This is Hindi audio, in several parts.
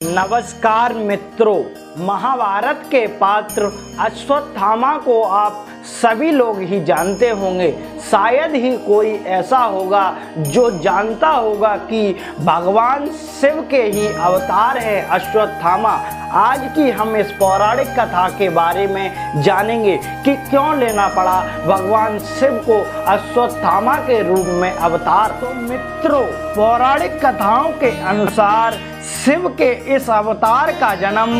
नमस्कार मित्रों, महाभारत के पात्र अश्वत्थामा को आप सभी लोग ही जानते होंगे। शायद ही कोई ऐसा होगा जो जानता होगा कि भगवान शिव के ही अवतार है अश्वत्थामा। आज की हम इस पौराणिक कथा के बारे में जानेंगे कि क्यों लेना पड़ा भगवान शिव को अश्वत्थामा के रूप में अवतार। तो मित्रों, पौराणिक कथाओं के अनुसार शिव के इस अवतार का जन्म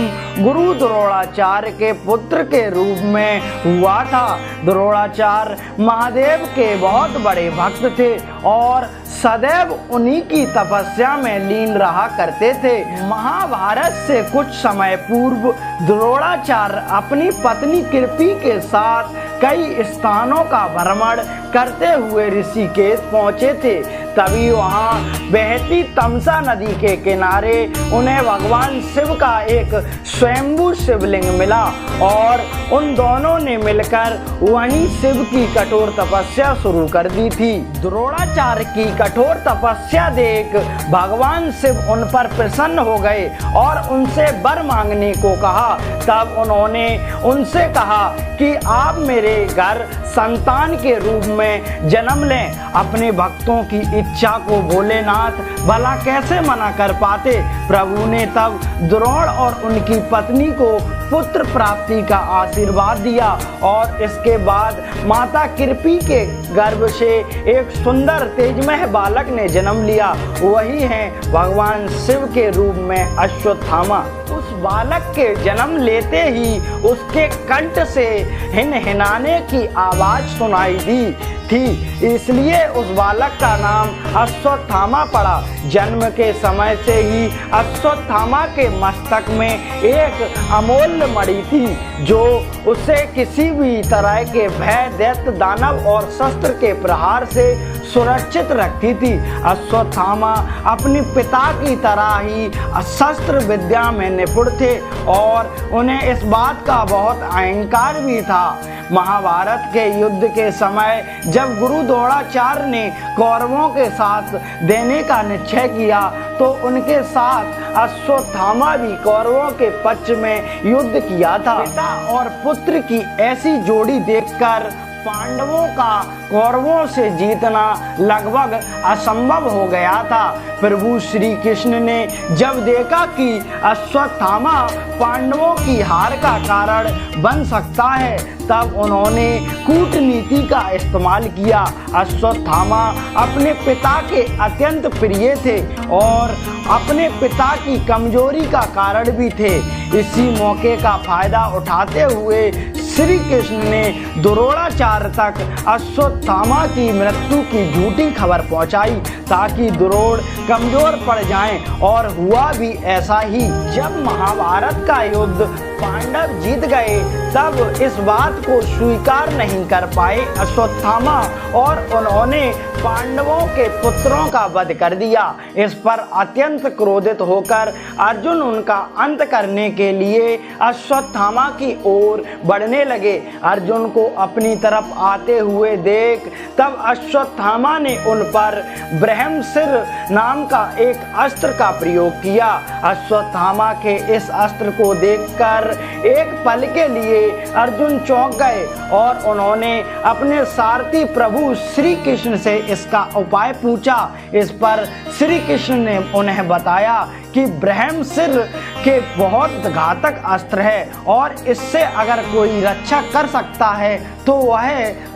गुरु द्रोणाचार्य के पुत्र के रूप में हुआ था। द्रोणाचार्य महादेव के बहुत बड़े भक्त थे और सदैव उन्हीं की तपस्या में लीन रहा करते थे। महाभारत से कुछ समय पूर्व द्रोणाचार्य अपनी पत्नी कृपी के साथ कई स्थानों का भ्रमण करते हुए ऋषिकेश पहुंचे थे। तभी वहां बहती तमसा नदी के किनारे उन्हें भगवान शिव का एक स्वयंभू शिवलिंग मिला और उन दोनों ने मिलकर वहीं शिव की कठोर तपस्या शुरू कर दी थी। द्रोणाचार्य की कठोर तपस्या देख भगवान शिव उन पर प्रसन्न हो गए और उनसे वर मांगने को कहा। तब उन्होंने उनसे कहा कि आप मेरे घर संतान के रूप में जन्म लें। अपने भक्तों की इच्छा को भोलेनाथ भला कैसे मना कर पाते। प्रभु ने तब द्रोण और उनकी पत्नी को पुत्र प्राप्ति का आशीर्वाद दिया और इसके बाद माता कृपी के गर्भ से एक सुंदर तेजमय बालक ने जन्म लिया। वही है भगवान शिव के रूप में अश्वत्थामा। उस बालक के जन्म लेते ही उसके कंठ से हिनहिनाने की आवाज सुनाई दी थी, इसलिए उस बालक का नाम अश्वत्थामा पड़ा। जन्म के समय से ही अश्वत्थामा के मस्तक में एक अमूल्य मणि थी जो उसे किसी भी तरह के भय, दैत्य, दानव और शस्त्र के प्रहार से सुरक्षित रखती थी। अश्वत्थामा अपने पिता की तरह ही शस्त्र विद्या में निपुण थे और उन्हें इस बात का बहुत अहंकार भी था। महाभारत के युद्ध के समय जब गुरु द्रोणाचार्य ने कौरवों के साथ देने का निश्चय किया तो उनके साथ अश्वत्थामा भी कौरवों के पक्ष में युद्ध किया था। पिता और पुत्र की ऐसी जोड़ी देखकर पांडवों का कौरवों से जीतना लगभग असंभव हो गया था। प्रभु श्री कृष्ण ने जब देखा कि अश्वत्थामा पांडवों की हार का कारण बन सकता है तब उन्होंने कूटनीति का इस्तेमाल किया। अश्वत्थामा अपने पिता के अत्यंत प्रिय थे और अपने पिता की कमजोरी का कारण भी थे। इसी मौके का फायदा उठाते हुए श्री कृष्ण ने द्रोणाचार्य तक अश्वत्थामा की मृत्यु की झूठी खबर पहुंचाई ताकि द्रोण कमजोर पड़ जाएं और हुआ भी ऐसा ही। जब महाभारत का युद्ध पांडव जीत गए तब इस बात को स्वीकार नहीं कर पाए अश्वत्थामा और उन्होंने पांडवों के पुत्रों का वध कर दिया। इस पर अत्यंत क्रोधित होकर अर्जुन उनका अंत करने के लिए अश्वत्थामा की ओर बढ़ने लगे। अर्जुन को अपनी तरफ आते हुए देख तब अश्वत्थामा ने उन पर ब्रह्मशिर नाम का एक अस्त्र का प्रयोग किया। अश्वत्थामा के इस अस्त्र को देखकर एक पल के लिए अर्जुन चौंक गए और उन्होंने अपने सारथी प्रभु श्री कृष्ण से इसका उपाय पूछा। इस पर श्री कृष्ण ने उन्हें बताया कि ब्रह्मशिर के बहुत घातक अस्त्र है और इससे अगर कोई रक्षा कर सकता है तो वह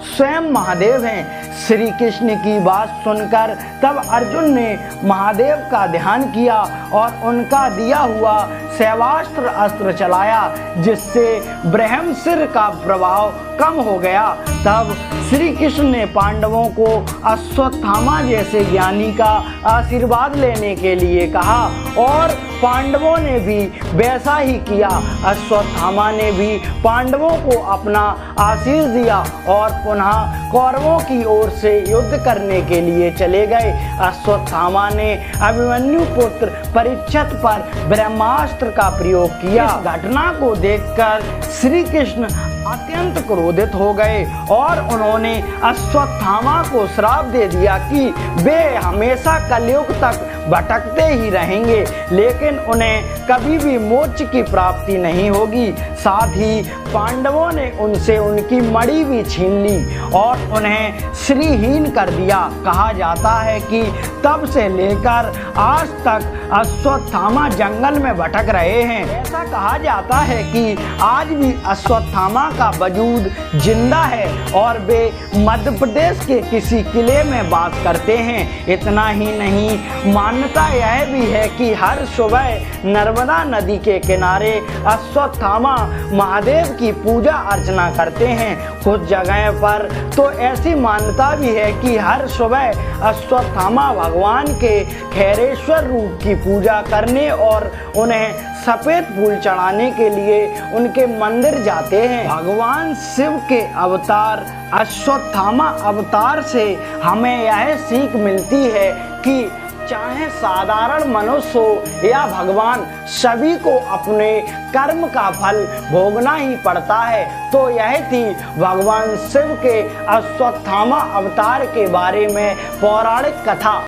स्वयं महादेव हैं। श्री कृष्ण की बात सुनकर तब अर्जुन ने महादेव का ध्यान किया और उनका दिया हुआ शैवास्त्र अस्त्र चलाया जिससे ब्रह्मशिर का प्रभाव कम हो गया। तब श्री कृष्ण ने पांडवों को अश्वत्थामा जैसे ज्ञानी का आशीर्वाद लेने के लिए कहा और पांडवों ने भी वैसा ही किया। अश्वत्थामा ने भी पांडवों को अपना आशीष दिया और पुनः कौरवों की ओर से युद्ध करने के लिए चले गए। अश्वत्थामा ने अभिमन्यु पुत्र परीक्षित पर ब्रह्मास्त्र का प्रयोग किया। इस घटना को देखकर श्री कृष्ण अत्यंत क्रोधित हो गए और उन्होंने अश्वत्थामा को श्राप दे दिया कि वे हमेशा कलयुग तक भटकते ही रहेंगे, लेकिन उन्हें कभी भी मोक्ष की प्राप्ति नहीं होगी। साथ ही पांडवों ने उनसे उनकी मणि भी छीन ली और उन्हें श्रीहीन कर दिया। कहा जाता है कि तब से लेकर आज तक अश्वत्थामा जंगल में भटक रहे हैं। ऐसा कहा जाता है कि आज भी अश्वत्थामा का वजूद जिंदा है और वे मध्य प्रदेश के किसी किले में वास करते हैं। इतना ही नहीं, मान्यता यह भी है कि हर सुबह नर्मदा नदी के किनारे अश्वत्थामा महादेव की पूजा अर्चना करते हैं। कुछ जगह पर तो ऐसी मान्यता भी है कि हर सुबह अश्वत्थामा भगवान के खैरेश्वर रूप की पूजा करने और उन्हें सफेद फूल चढ़ाने के लिए उनके मंदिर जाते हैं। भगवान शिव के अवतार अश्वत्थामा अवतार से हमें यह सीख मिलती है कि चाहे साधारण मनुष्य हो या भगवान, सभी को अपने कर्म का फल भोगना ही पड़ता है। तो यह थी भगवान शिव के अश्वत्थामा अवतार के बारे में पौराणिक कथा।